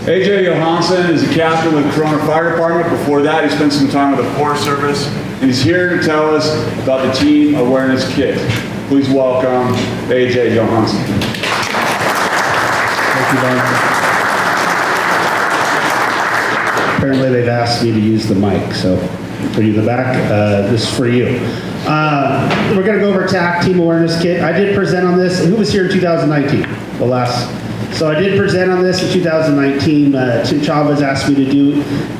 AJ Johansen is a captain with the Corona Fire Department. Before that, he spent some time with the Forest Service, and he's here to tell us about the Team Awareness Kit. Please welcome AJ Johansen. Thank you, Don. Apparently they've asked me to use the mic, so for you in the back, this is for you. We're going to go over ATAK Team Awareness Kit. I did present on this. Who was here in 2019? So I did present on this in 2019. Tim Chavez asked me to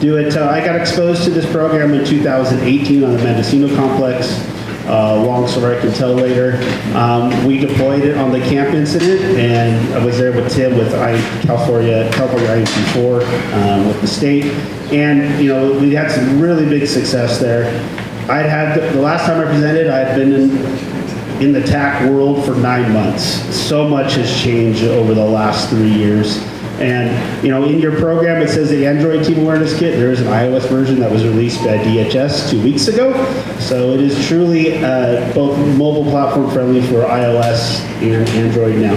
do it. I got exposed to this program in 2018 on the Mendocino complex. Long story I can tell later. We deployed it on the camp incident, and I was there with Tim with California IMT4 with the state, and we had some really big success there. The last time I presented, I had been in the ATAK world for 9 months. So much has changed over the last 3 years. And in your program it says the Android Team Awareness Kit. There is an iOS version that was released by DHS 2 weeks ago. So it is truly both mobile platform friendly for iOS and Android now.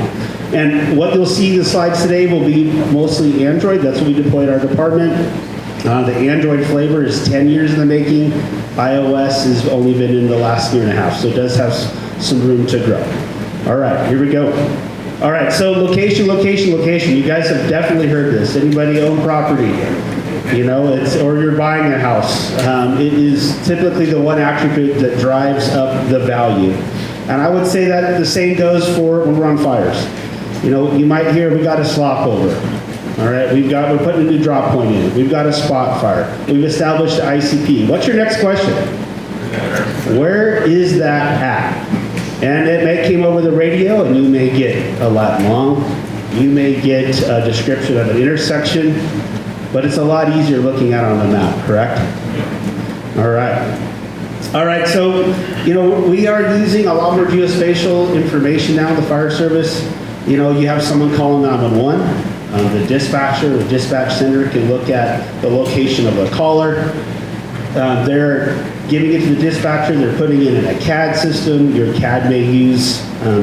And what you'll see in the slides today will be mostly Android. That's what we deployed our department. The Android flavor is 10 years in the making. iOS has only been in the last year and a half, so it does have some room to grow. All right, here we go. All right, so location. You guys have definitely heard this. Anybody own property? Or you're buying a house. It is typically the one attribute that drives up the value. And I would say that the same goes for when we're on fires. You might hear we got a slop over. All right, we're putting a new drop point in. We've got a spot fire. We've established ICP. What's your next question? Where is that at? And it may came over the radio, and you may get a lat long. You may get a description of an intersection, but it's a lot easier looking at it on the map, correct? All right, so, we are using a lot more geospatial information now in the fire service. You have someone calling 911. The dispatcher or dispatch center can look at the location of the caller. They're giving it to the dispatcher, they're putting it in a CAD system. Your CAD may use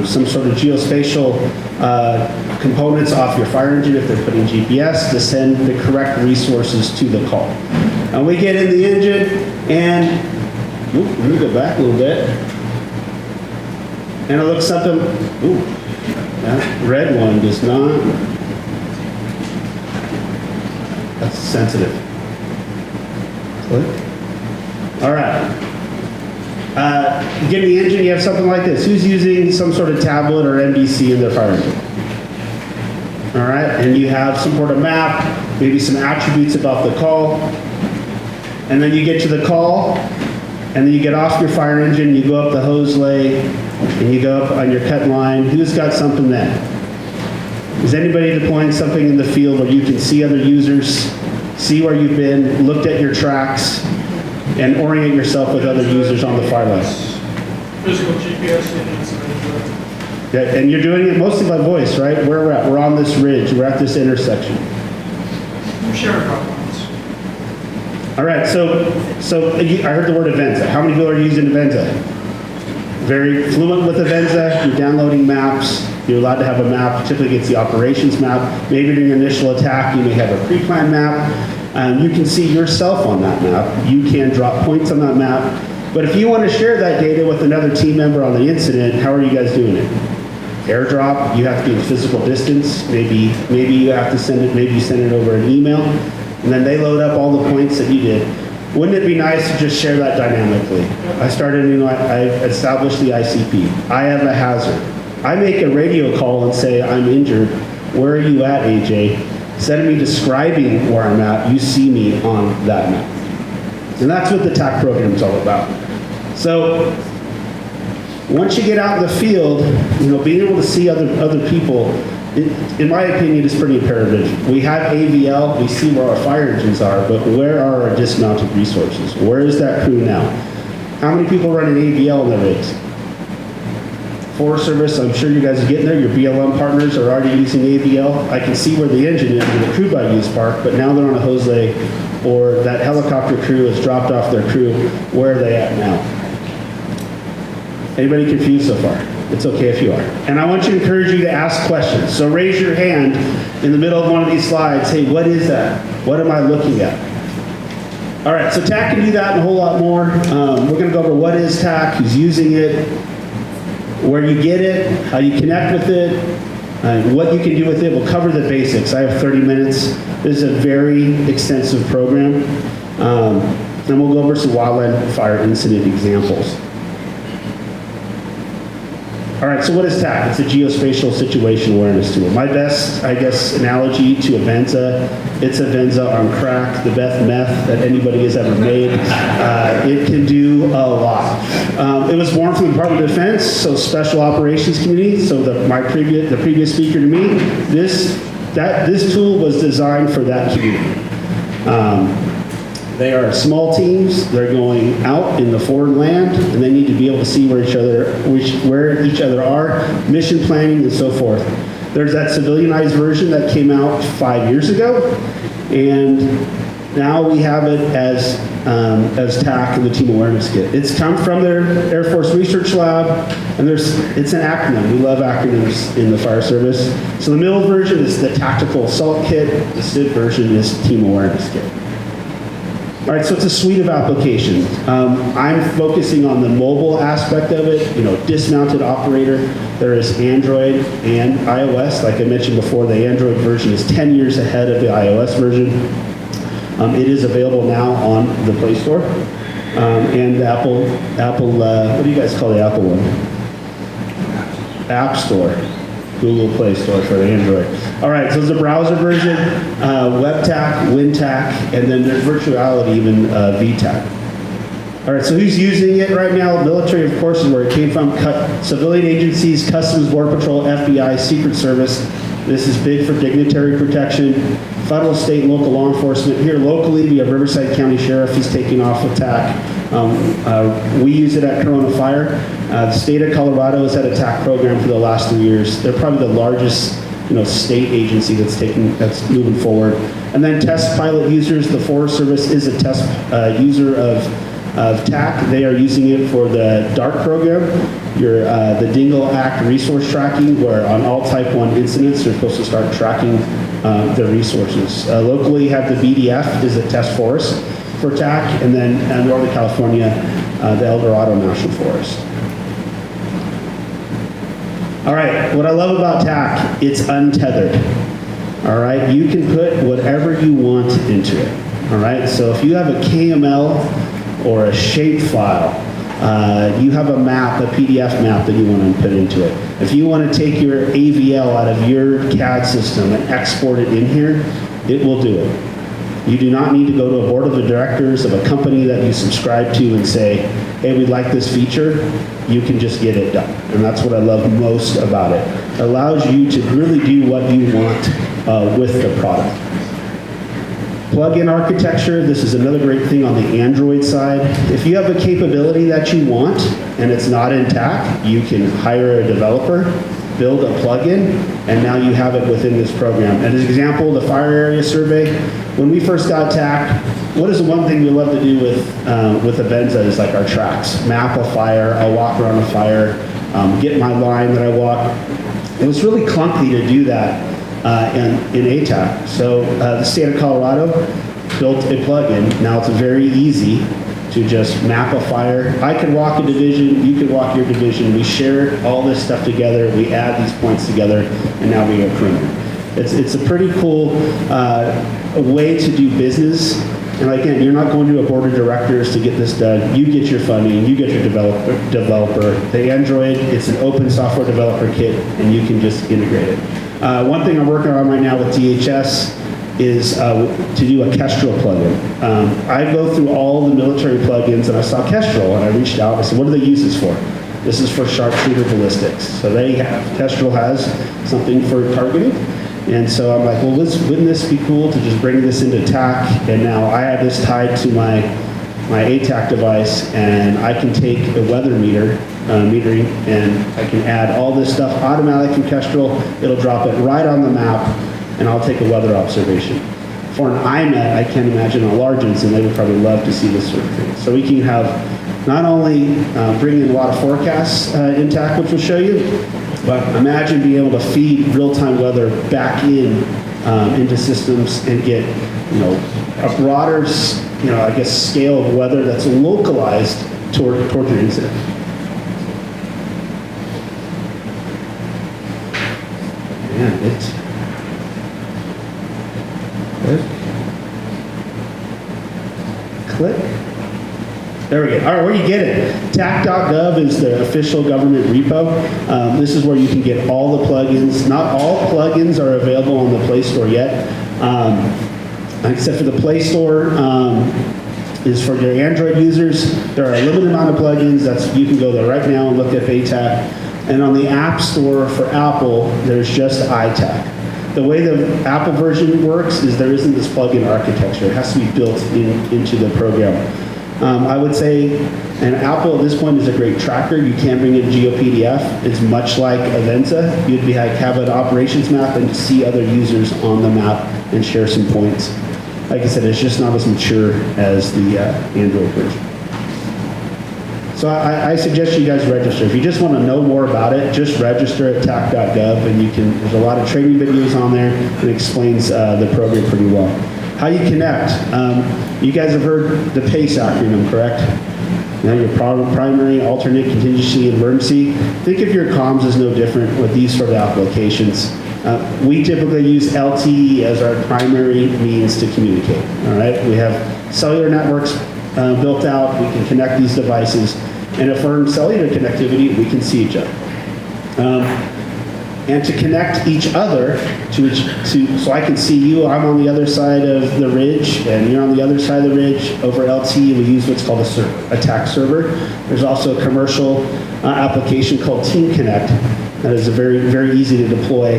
some sort of geospatial components off your fire engine if they're putting GPS to send the correct resources to the call. And we get in the engine and, let me go back a little bit. And it looks something, that red one does not, that's sensitive. Click. All right. You get in the engine, you have something like this. Who's using some sort of tablet or MDC in their fire engine? All right, and you have some sort of map, maybe some attributes about the call, and then you get to the call, and then you get off your fire engine, you go up the hose lay, and you go up on your cut line. Who's got something then? Is anybody deploying something in the field where you can see other users, see where you've been, looked at your tracks, and orient yourself with other users on the fire line? Physical GPS and yeah, and you're doing it mostly by voice, right? Where we're at, we're on this ridge, we're at this intersection. We're sharing problems. All right, so I heard the word Avenza. How many people are using Avenza? Very fluent with Avenza. You're downloading maps. You're allowed to have a map. Typically it's the operations map. Maybe during initial attack, you may have a pre-planned map. You can see yourself on that map. You can drop points on that map. But if you want to share that data with another team member on the incident, how are you guys doing it? Airdrop, you have to be in physical distance. Maybe you have to send it, maybe you send it over an email, and then they load up all the points that you did. Wouldn't it be nice to just share that dynamically? I established the ICP. I have a hazard. I make a radio call and say, I'm injured. Where are you at, AJ? Instead of me describing where I'm at, you see me on that map. And that's what the ATAK program is all about. So once you get out in the field, being able to see other people, in my opinion, is pretty imperative. We have AVL, we see where our fire engines are, but where are our dismounted resources? Where is that crew now? How many people run an AVL in their rigs? Forest Service, I'm sure you guys are getting there. Your BLM partners are already using AVL. I can see where the engine is in the crew by use park, but now they're on a hose lay, or that helicopter crew has dropped off their crew. Where are they at now? Anybody confused so far? It's okay if you are. And I want to encourage you to ask questions. So raise your hand in the middle of one of these slides. Hey, what is that? What am I looking at? All right, so TAC can do that and a whole lot more. We're going to go over what is TAC, who's using it, where you get it, how you connect with it, what you can do with it. We'll cover the basics. I have 30 minutes. This is a very extensive program. And we'll go over some wildland fire incident examples. All right, so what is TAC? It's a geospatial situation awareness tool. My best, I guess, analogy to a Venza, it's a Venza on crack, the best meth that anybody has ever made. It can do a lot. It was born from the Department of Defense, so Special Operations Community. So the previous speaker to me, this tool was designed for that community. They are small teams. They're going out in the foreign land, and they need to be able to see where each other are, mission planning, and so forth. There's that civilianized version that came out 5 years ago, and now we have it as TAC and the Team Awareness Kit. It's come from their Air Force Research Lab, and it's an acronym. We love acronyms in the fire service. So the middle version is the Tactical Assault Kit. The SID version is Team Awareness Kit. All right, so it's a suite of applications. I'm focusing on the mobile aspect of it, dismounted operator. There is Android and iOS. Like I mentioned before, the Android version is 10 years ahead of the iOS version. It is available now on the Play Store. And the Apple, what do you guys call the Apple one? App Store. Google Play Store for Android. All right, so it's a browser version, WebTAC, WinTAC, and then there's virtuality, even VTAC. All right, so who's using it right now? Military, of course, is where it came from. Civilian agencies, Customs, Border Patrol, FBI, Secret Service. This is big for dignitary protection. Federal, state, and local law enforcement. Here locally, we have Riverside County Sheriff. He's taking off with TAC. We use it at Corona Fire. The state of Colorado has had a TAC program for the last 3 years. They're probably the largest state agency that's moving forward. And then test pilot users. The Forest Service is a test user of TAC. They are using it for the DART program, the Dingle Act resource tracking, where on all Type 1 incidents, they're supposed to start tracking their resources. Locally, you have the BDF is a test forest for TAC, and then Northern California, the El Dorado National Forest. All right, what I love about TAC, it's untethered. All right, you can put whatever you want into it. All right, so if you have a KML or a shape file, you have a map, a PDF map that you want to put into it. If you want to take your AVL out of your CAD system and export it in here, it will do it. You do not need to go to a board of directors of a company that you subscribe to and say, hey, we'd like this feature. You can just get it done. And that's what I love most about it. It allows you to really do what you want with the product. Plug-in architecture, this is another great thing on the Android side. If you have a capability that you want and it's not in TAC, you can hire a developer, build a plugin, and now you have it within this program. And as an example, the fire area survey, when we first got TAC, what is the one thing we love to do with a Venza is like our tracks. Map a fire, I'll walk around a fire, get my line that I walk. It was really clunky to do that in ATAK. So the state of Colorado built a plugin. Now it's very easy to just map a fire. I could walk a division, you could walk your division. We share all this stuff together, we add these points together, and now we go criminal. It's a pretty cool way to do business. And again, you're not going to a board of directors to get this done. You get your funding, you get your developer. The Android, it's an open software developer kit, and you can just integrate it. One thing I'm working on right now with DHS is to do a Kestrel plugin. I go through all the military plugins, and I saw Kestrel, and I reached out. I said, what do they use this for? This is for sharpshooter ballistics. So Kestrel has something for targeting. And so I'm like, well, wouldn't this be cool to just bring this into TAC? And now I have this tied to my ATAK device, and I can take a weather metering, and I can add all this stuff automatically from Kestrel. It'll drop it right on the map, and I'll take a weather observation. For an IMET, I can't imagine a large instance, they would probably love to see this sort of thing. So we can have not only bring in a lot of forecasts in TAC, which we'll show you, but imagine being able to feed real-time weather back into systems and get, a broader, I guess, scale of weather that's localized toward your incident. Man, it's good. Click. There we go. All right, where do you get it? TAC.gov is the official government repo. This is where you can get all the plugins. Not all plugins are available on the Play Store yet, except for the Play Store is for your Android users. There are a limited amount of plugins. You can go there right now and look at ATAK. And on the App Store for Apple, there's just iTAC. The way the Apple version works is there isn't this plugin architecture. It has to be built into the program. I would say, and Apple at this point is a great tracker. You can bring in GeoPDF. It's much like Avenza. You'd have an operations map and see other users on the map and share some points. Like I said, it's just not as mature as the Android version. So I suggest you guys register. If you just want to know more about it, just register at tac.gov, and there's a lot of training videos on there and explains the program pretty well. How you connect. You guys have heard the PACE acronym, correct? Your primary, alternate, contingency, emergency. Think of your comms as no different with these sort of applications. We typically use LTE as our primary means to communicate. All right, we have cellular networks built out. We can connect these devices, and if we're in cellular connectivity, we can see each other. And to connect each other so I can see you, I'm on the other side of the ridge, and you're on the other side of the ridge. Over LTE, we use what's called a ATAK server. There's also a commercial application called Team Connect that is very, very easy to deploy.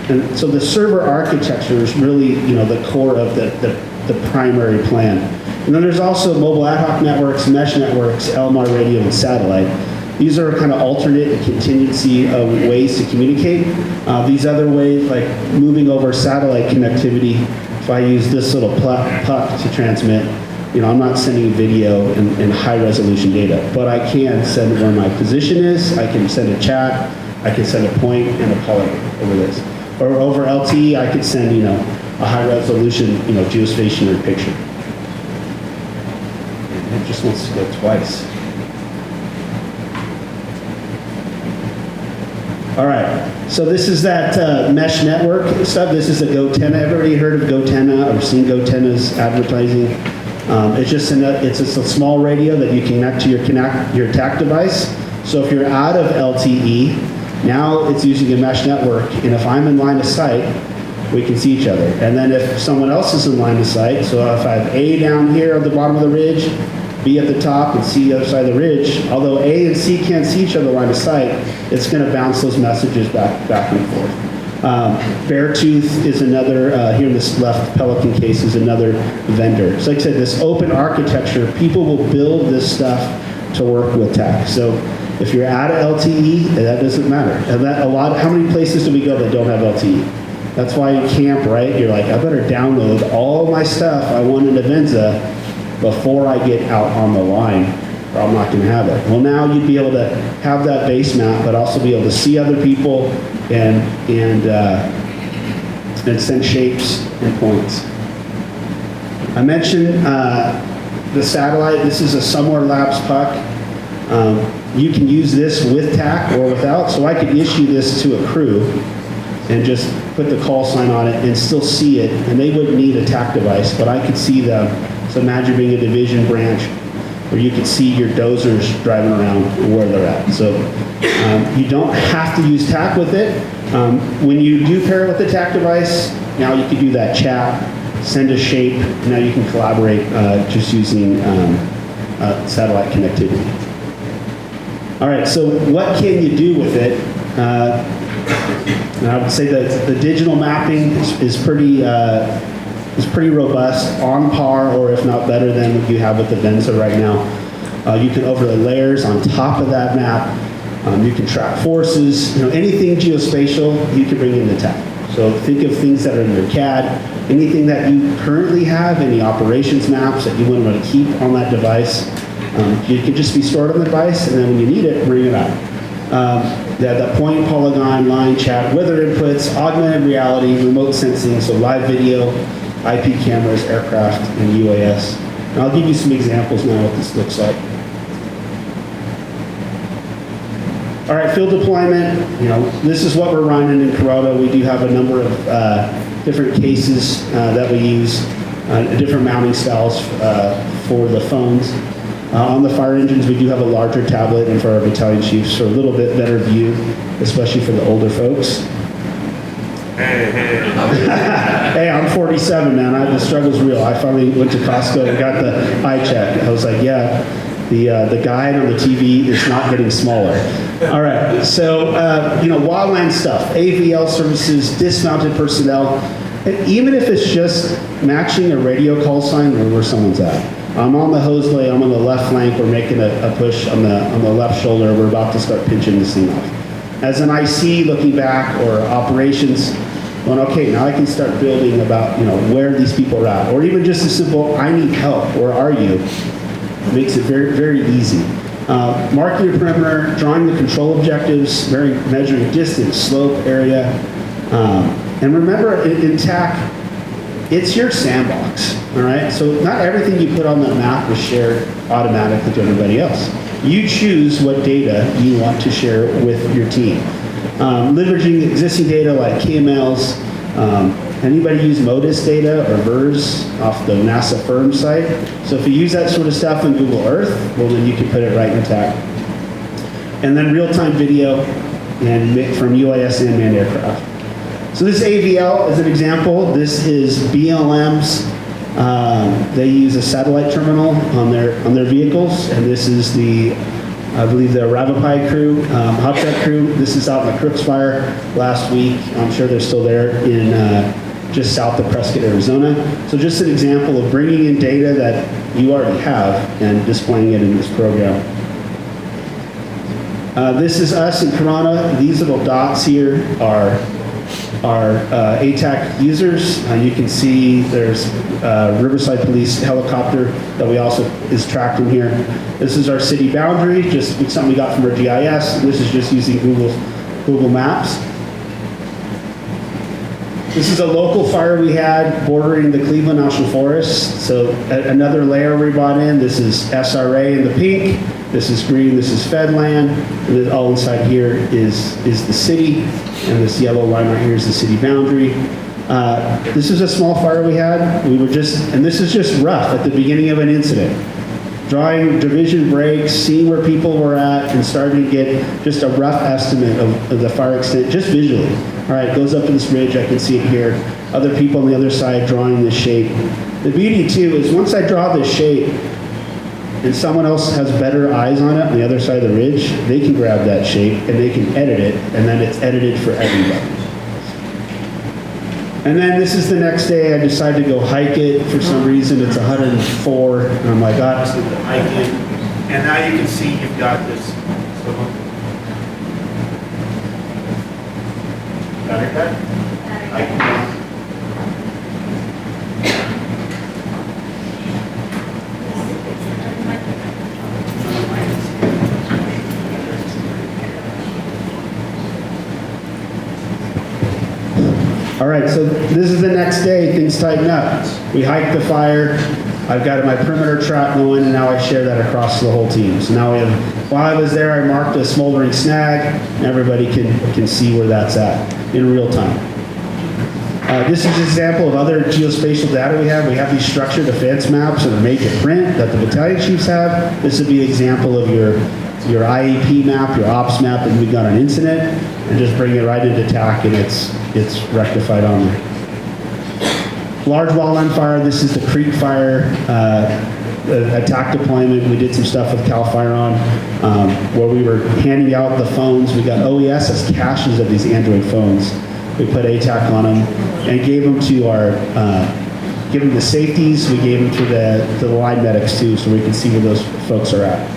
And so the server architecture is really, the core of the primary plan. And then there's also mobile ad hoc networks, mesh networks, LMR radio, and satellite. These are kind of alternate and contingency ways to communicate. These other ways, like moving over satellite connectivity, if I use this little puck to transmit, I'm not sending video and high resolution data, but I can send where my position is, I can send a chat, I can send a point and a color over this. Or over LTE, I could send, a high resolution, geostationary picture. And it just wants to go twice. All right, so this is that mesh network stuff. This is a GoTenna. Everybody heard of GoTenna or seen GoTenna's advertising? It's just a small radio that you connect to your TAC device. So if you're out of LTE, now it's using a mesh network, and if I'm in line of sight, we can see each other. And then if someone else is in line of sight, so if I have A down here at the bottom of the ridge, B at the top, and C the other side of the ridge, although A and C can't see each other line of sight, it's going to bounce those messages back and forth. Beartooth is another, here in this left Pelican case, is another vendor. So like I said, this open architecture, people will build this stuff to work with TAC. So if you're out of LTE, that doesn't matter. And how many places do we go that don't have LTE? That's why you camp, right? You're like, I better download all my stuff I want in Avenza before I get out on the line, or I'm not going to have it. Well, now you'd be able to have that base map, but also be able to see other people and send shapes and points. I mentioned the satellite. This is a Somewhere Labs puck. You can use this with TAC or without, so I could issue this to a crew and just put the call sign on it and still see it, and they wouldn't need a TAC device, but I could see them. So imagine being a division branch where you can see your dozers driving around where they're at. So you don't have to use TAC with it. When you do pair it with the TAC device, now you can do that chat, send a shape. Now you can collaborate just using satellite connectivity. All right, so what can you do with it? And I would say that the digital mapping is pretty robust, on par, or if not better than what you have with the Avenza right now. You can overlay layers on top of that map. You can track forces. Anything geospatial, you can bring into TAC. So think of things that are in your CAD, anything that you currently have, any operations maps that you want to keep on that device. It could just be stored on the device, and then when you need it, bring it up. The point, polygon, line, chat, weather inputs, augmented reality, remote sensing, so live video, IP cameras, aircraft, and UAS. And I'll give you some examples now what this looks like. All right, field deployment, this is what we're running in Corona. We do have a number of different cases that we use, different mounting styles for the phones. On the fire engines, we do have a larger tablet, and for our battalion chiefs, for a little bit better view, especially for the older folks. Hey, I'm 47, man. The struggle's real. I finally went to Costco and got the eye check. I was like, yeah, the guide on the TV is not getting smaller. All right, so, wildland stuff, AVL services, dismounted personnel, and even if it's just matching a radio call sign where someone's at. I'm on the hose lay, I'm on the left flank, we're making a push on the left shoulder, we're about to start pinching this thing off. As an IC looking back, or operations, going, okay, now I can start building about, where these people are at. Or even just a simple, I need help, where are you? Makes it very, very easy. Marking your perimeter, drawing the control objectives, measuring distance, slope, area. And remember, in TAC, it's your sandbox, all right? So not everything you put on that map is shared automatically to everybody else. You choose what data you want to share with your team. Leveraging existing data like KMLs. Anybody use MODIS data or VERS off the NASA firm site? So if you use that sort of stuff in Google Earth, well, then you can put it right in TAC. And then real-time video and from UAS and manned aircraft. So this AVL is an example. This is BLM's. They use a satellite terminal on their vehicles, and this is I believe the Ravapai crew, hot truck crew. This is out in the Crooks Fire last week. I'm sure they're still there in just south of Prescott, Arizona. So just an example of bringing in data that you already have and displaying it in this program. This is us in Corona. These little dots here are ATAK users. You can see there's Riverside Police helicopter that we also is tracked in here. This is our city boundary, just something we got from our GIS. This is just using Google Maps. This is a local fire we had bordering the Cleveland National Forest. So another layer we brought in. This is SRA in the pink. This is green. This is Fedland. And then all inside here is the city. And this yellow line right here is the city boundary. This is a small fire we had. And this is just rough at the beginning of an incident. Drawing division breaks, seeing where people were at, and starting to get just a rough estimate of the fire extent, just visually. All right, it goes up to this ridge, I can see it here. Other people on the other side drawing this shape. The beauty too is once I draw this shape, and someone else has better eyes on it on the other side of the ridge, they can grab that shape and they can edit it, and then it's edited for everybody. And then this is the next day, I decided to go hike it. For some reason, it's 104, and I'm like, ah, just to hike it. And now you can see you've got this. Got it, cut? Hiking down. All right, so this is the next day, things tighten up. We hiked the fire, I've got my perimeter trap going, and now I share that across the whole team. So now we have, while I was there, I marked a smoldering snag, and everybody can see where that's at in real time. This is an example of other geospatial data we have. We have these structured defense maps that are made to print that the battalion chiefs have. This would be an example of your IEP map, your ops map, and we got an incident, and just bring it right into TAC, and it's rectified on there. Large wildland fire, this is the Creek Fire attack deployment. We did some stuff with CAL FIRE on where we were handing out the phones. We got OES as caches of these Android phones. We put ATAK on them and gave them to give them the safeties. We gave them to the line medics too, so we can see where those folks are at.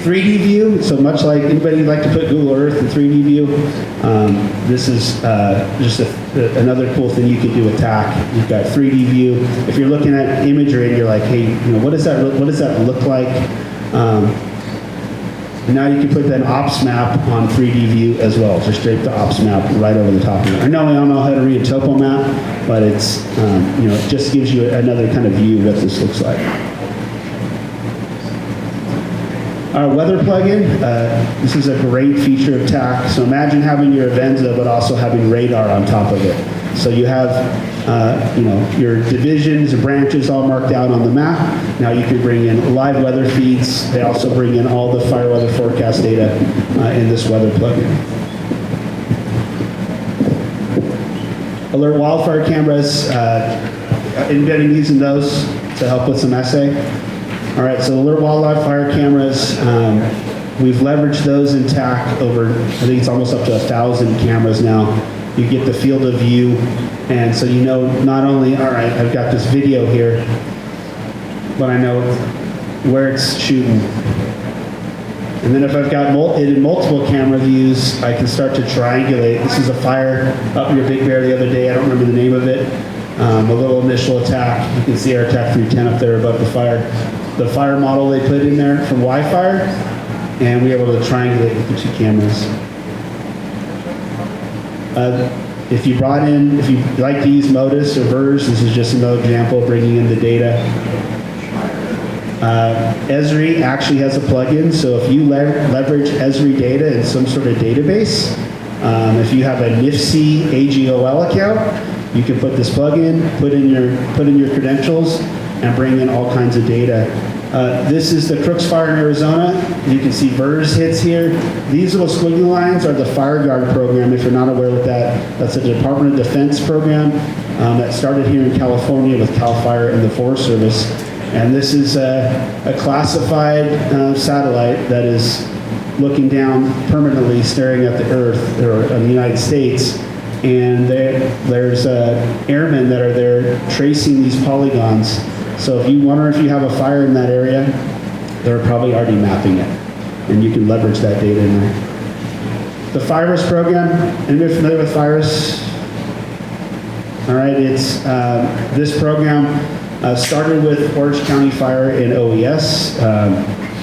3D view, so much like anybody like to put Google Earth in 3D view, this is just another cool thing you can do with ATAK. You've got 3D view. If you're looking at imagery and you're like, hey, what does that look like? Now you can put that ops map on 3D view as well. Just drape the ops map right over the top of it. I know we all know how to read a topo map, but it's, it just gives you another kind of view of what this looks like. Our weather plugin, this is a great feature of ATAK. So imagine having your Avenza, but also having radar on top of it. So you have, your divisions and branches all marked out on the map. Now you can bring in live weather feeds. They also bring in all the fire weather forecast data in this weather plugin. Alert wildfire cameras, anybody using those to help with some essay? All right, so alert wildfire cameras, we've leveraged those in ATAK over, I think it's almost up to 1,000 cameras now. You get the field of view, and so you know not only, all right, I've got this video here, but I know where it's shooting. And then if I've got it in multiple camera views, I can start to triangulate. This is a fire up near Big Bear the other day. I don't remember the name of it. A little initial attack. You can see our attack 310 up there above the fire. The fire model they put in there from Wi-Fi, and we were able to triangulate with the two cameras. If you like to use Modus or VERS, this is just another example of bringing in the data. Esri actually has a plugin, so if you leverage Esri data in some sort of database, if you have a NIFC AGOL account, you can put this plugin, put in your credentials, and bring in all kinds of data. This is the Crooks Fire in Arizona. You can see VERS hits here. These little squiggly lines are the Fire Guard program, if you're not aware of that. That's a Department of Defense program that started here in California with CAL FIRE and the Forest Service. And this is a classified satellite that is looking down permanently, staring at the Earth, or the United States. And there's airmen that are there tracing these polygons. So if you wonder if you have a fire in that area, they're probably already mapping it. And you can leverage that data in there. The FIRUS program, anybody familiar with FIRUS? All right, it's this program started with Orange County Fire and OES.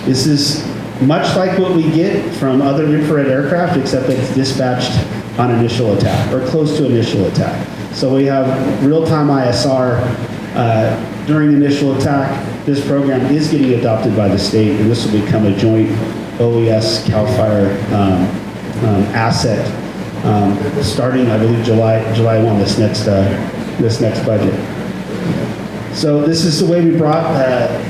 This is much like what we get from other infrared aircraft, except that it's dispatched on initial attack, or close to initial attack. So we have real-time ISR during initial attack. This program is getting adopted by the state, and this will become a joint OES CAL FIRE asset starting, I believe, July 1, this next budget. So this is the way we brought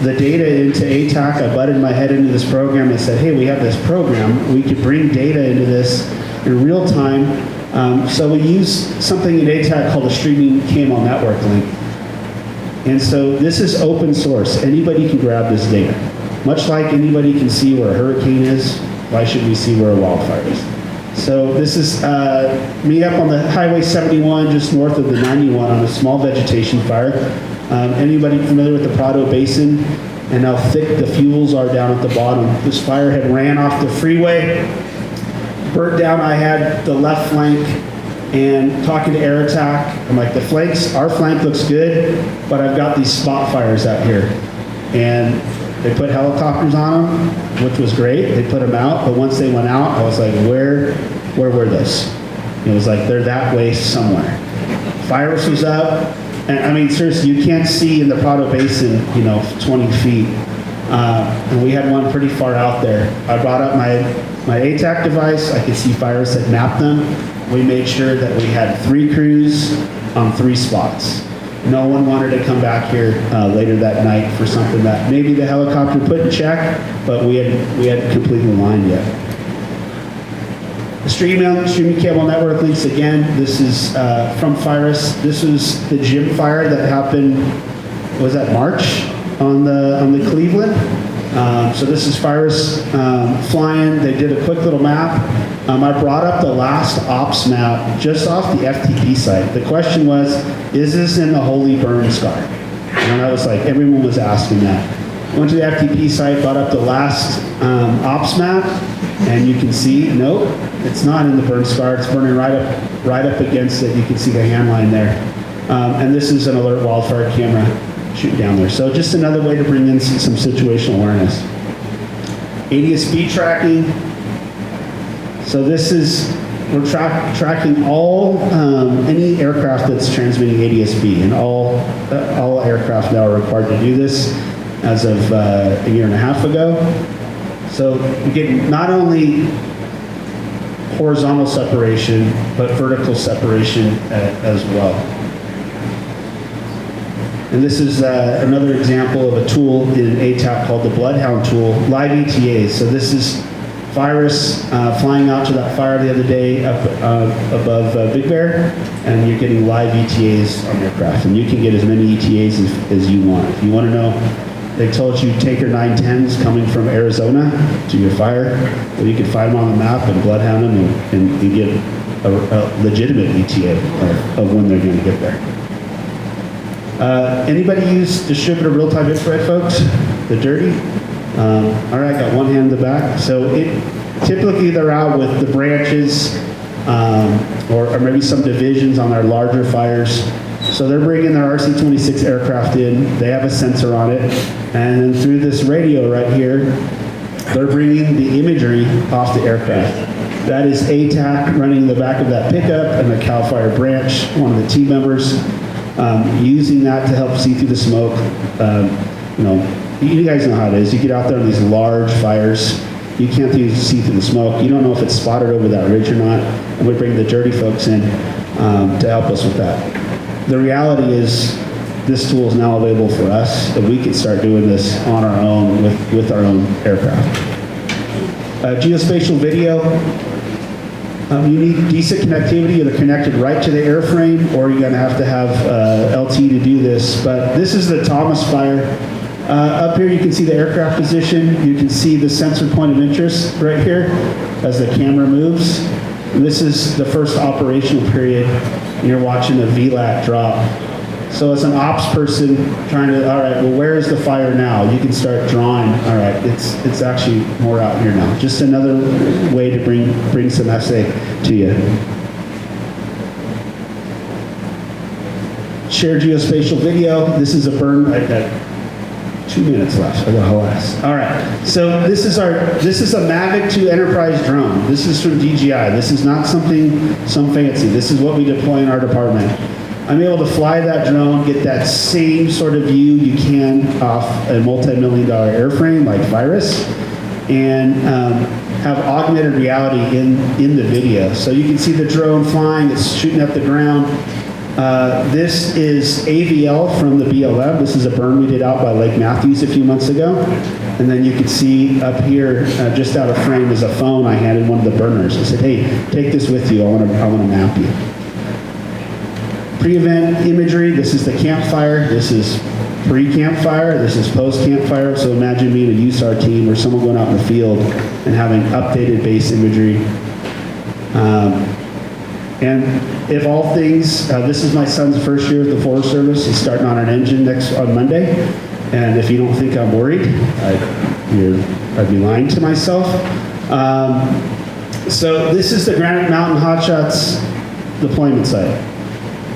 the data into ATAK. I butted my head into this program and said, hey, we have this program. We could bring data into this in real time. So we use something in ATAK called a streaming KML network link. And so this is open source. Anybody can grab this data. Much like anybody can see where a hurricane is, why should we see where a wildfire is? So this is me up on the Highway 71, just north of the 91 on a small vegetation fire. Anybody familiar with the Prado Basin and how thick the fuels are down at the bottom? This fire had ran off the freeway, burnt down. I had the left flank, and talking to Air Attack, I'm like, our flank looks good, but I've got these spot fires out here. And they put helicopters on them, which was great. They put them out, but once they went out, I was like, where were those? It was like, they're that way somewhere. Virus was up, and I mean, seriously, you can't see in the Prado Basin, 20 feet. And we had one pretty far out there. I brought up my ATAK device. I could see fires that mapped them. We made sure that we had 3 crews on 3 spots. No one wanted to come back here later that night for something that maybe the helicopter put in check, but we hadn't completely lined yet. The streaming cable network links again. This is from FIRUS. This was the gym fire that happened. Was that March on the Cleveland? So this is FIRUS flying. They did a quick little map. I brought up the last ops map just off the FTP site. The question was, is this in the Holy Burn Scar? And I was like, everyone was asking that. Went to the FTP site, brought up the last ops map, and you can see, nope, it's not in the burn scar. It's burning right up against it. You can see the hand line there. And this is an alert wildfire camera shooting down there. So just another way to bring in some situational awareness. ADSB tracking. So this is, we're tracking all, any aircraft that's transmitting ADSB, and all aircraft now are required to do this as of a year and a half ago. So we get not only horizontal separation, but vertical separation as well. And this is another example of a tool in ATAK called the Bloodhound tool, live ETAs. So this is virus flying out to that fire the other day up above Big Bear, and you're getting live ETAs on aircraft. And you can get as many ETAs as you want. If you want to know, they told you Taker 910s coming from Arizona to your fire, well, you can find them on the map and bloodhound them and get a legitimate ETA of when they're going to get there. Anybody use distributed real-time infrared, folks? The dirty? All right, got one hand in the back. So typically they're out with the branches or maybe some divisions on their larger fires. So they're bringing their RC-26 aircraft in. They have a sensor on it. And then through this radio right here, they're bringing the imagery off the aircraft. That is ATAK running the back of that pickup and the CAL FIRE branch, one of the team members, using that to help see through the smoke. You guys know how it is. You get out there on these large fires, you can't see through the smoke. You don't know if it's spotted over that ridge or not. And we bring the dirty folks in to help us with that. The reality is this tool is now available for us, and we can start doing this on our own with our own aircraft. Geospatial video. You need decent connectivity, either connected right to the airframe, or you're going to have LT to do this. But this is the Thomas fire. Up here you can see the aircraft position. You can see the sensor point of interest right here as the camera moves. And this is the first operational period. You're watching the VLAT drop. So as an ops person trying to, all right, well, where is the fire now? You can start drawing. All right, it's actually more out here now. Just another way to bring some essay to you. Share geospatial video. This is a burn. I've got 2 minutes left. I got the last. All right. So this is a Mavic 2 Enterprise drone. This is from DJI. This is not some fancy. This is what we deploy in our department. I'm able to fly that drone, get that same sort of view you can off a multi-million-dollar airframe like Virus, and have augmented reality in the video. So you can see the drone flying, it's shooting at the ground. This is AVL from the BLM. This is a burn we did out by Lake Matthews a few months ago. And then you can see up here, just out of frame, is a phone I handed one of the burners. I said, hey, take this with you. I want to map you. Pre-event imagery. This is the campfire. This is pre-campfire. This is post-campfire. So imagine being a USAR team or someone going out in the field and having updated base imagery. And if all things, this is my son's first year at the Forest Service. He's starting on an engine on Monday. And if you don't think I'm worried, I'd be lying to myself. So this is the Granite Mountain Hotshots deployment site.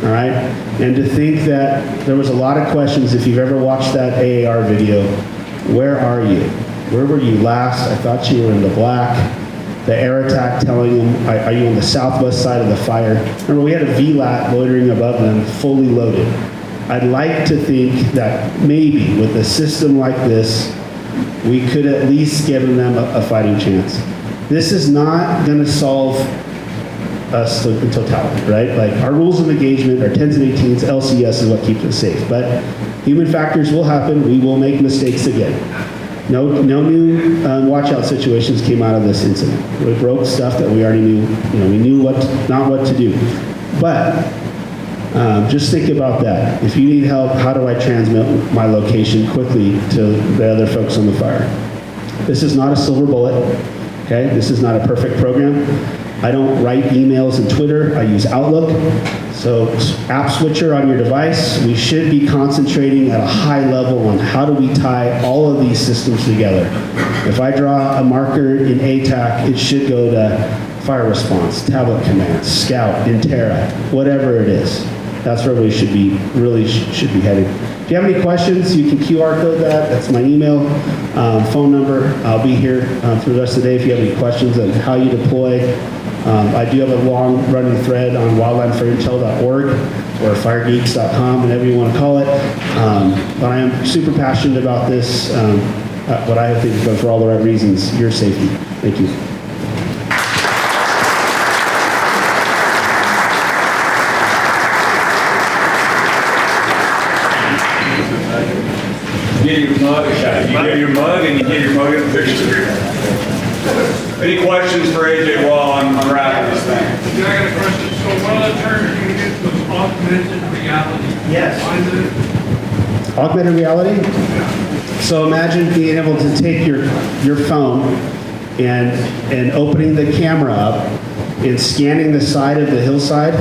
All right? And to think that there was a lot of questions, if you've ever watched that AAR video, where are you? Where were you last? I thought you were in the black. The air attack telling them, are you on the southwest side of the fire? Remember, we had a VLAT loitering above them, fully loaded. I'd like to think that maybe with a system like this, we could at least give them a fighting chance. This is not going to solve us in totality, right? Like our rules of engagement, our 10s and 18s, LCS is what keeps us safe. But human factors will happen. We will make mistakes again. No new watch-out situations came out of this incident. We broke stuff that we already knew. We knew not what to do. But just think about that. If you need help, how do I transmit my location quickly to the other folks on the fire? This is not a silver bullet. Okay, this is not a perfect program. I don't write emails and Twitter. I use Outlook. So app switcher on your device, we should be concentrating at a high level on how do we tie all of these systems together. If I draw a marker in ATAK, it should go to fire response, tablet commands, scout, Interra, whatever it is. That's where we should be, really should be headed. If you have any questions, you can QR code that. That's my email, phone number. I'll be here through the rest of the day if you have any questions on how you deploy. I do have a long running thread on wildlandforintel.org or firegeeks.com, whatever you want to call it. But I am super passionate about this, what I think is good for all the right reasons, your safety. Thank you. Get your mug, you get your mug and you get your mug in the picture. Any questions for AJ while I'm unwrapping this thing? Yeah, I got a question. So one of the terms you used was augmented reality. Yes. Why is it? Augmented reality? So imagine being able to take your phone and opening the camera up and scanning the side of the hillside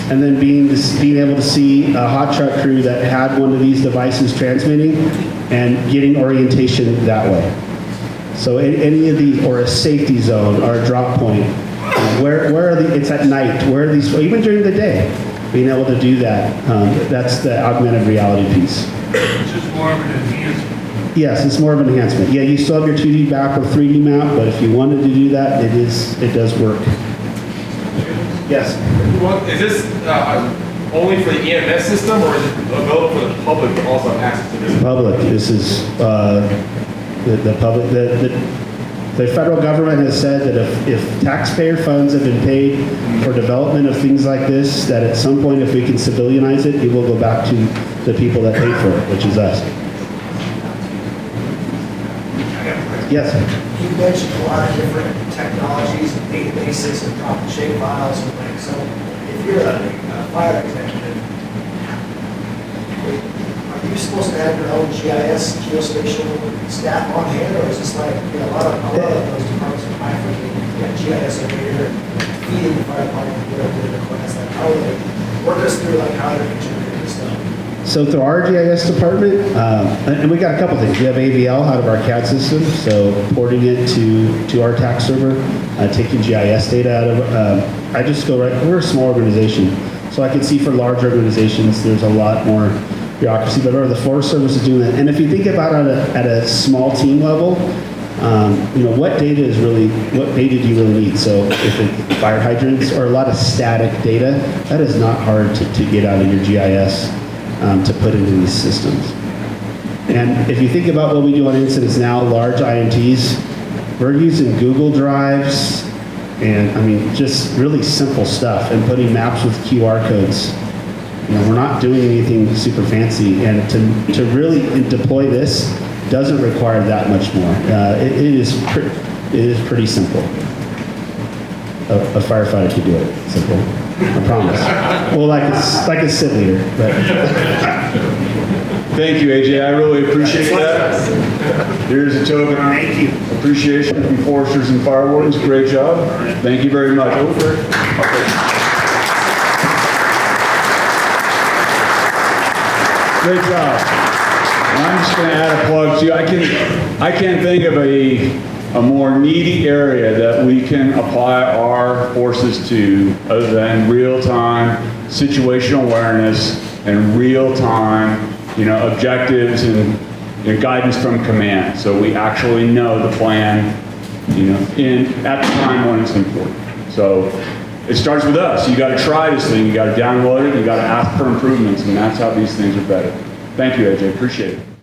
and then being able to see a hot truck crew that had one of these devices transmitting and getting orientation that way. So any of these, or a safety zone or a drop point, where are the, it's at night, where are these, even during the day, being able to do that, that's the augmented reality piece. It's just more of an enhancement. Yes, it's more of an enhancement. Yeah, you still have your 2D map or 3D map, but if you wanted to do that, it does work. Yes? Well, is this only for the EMS system, or is it available for the public to also have access to this? Public, this is the public, the federal government has said that if taxpayer funds have been paid for development of things like this, that at some point if we can civilianize it, it will go back to the people that paid for it, which is us. Yes? You mentioned a lot of different technologies and databases and drop and shape files and things. So if you're a fire executive, are you supposed to have your own GIS, geospatial staff on hand, or is this like, a lot of those departments are bifurcated? You got GIS over here, feeding the fire department, whatever the request, like how are they, work us through like how they're integrating this stuff. So through our GIS department, and we got a couple things. We have AVL out of our CAD system, so porting it to our TAC server, taking GIS data out of, I just go right, we're a small organization, so I can see for large organizations, there's a lot more bureaucracy, but the Forest Service is doing that. And if you think about it at a small team level, what data do you really need? So if it's fire hydrants or a lot of static data, that is not hard to get out of your GIS. To put into these systems. And if you think about what we do on incidents now, large IMTs, we're using Google Drives and just really simple stuff and putting maps with QR codes. We're not doing anything super fancy, and to really deploy this doesn't require that much more. It is pretty simple. A firefighter could do it, simple. I promise. Well, like a sit leader. But. Thank you, AJ. I really appreciate that. Here's a token of appreciation from Foresters and Fire Wardens. Great job. Thank you very much. Over. Great job. I'm just going to add a plug to you. I can't think of a more needy area that we can apply our forces to other than real-time situational awareness and real-time, objectives and guidance from command. So we actually know the plan, at the time when it's important. So it starts with us. You got to try this thing. You got to download it. You got to ask for improvements, and that's how these things are better. Thank you, AJ. Appreciate it.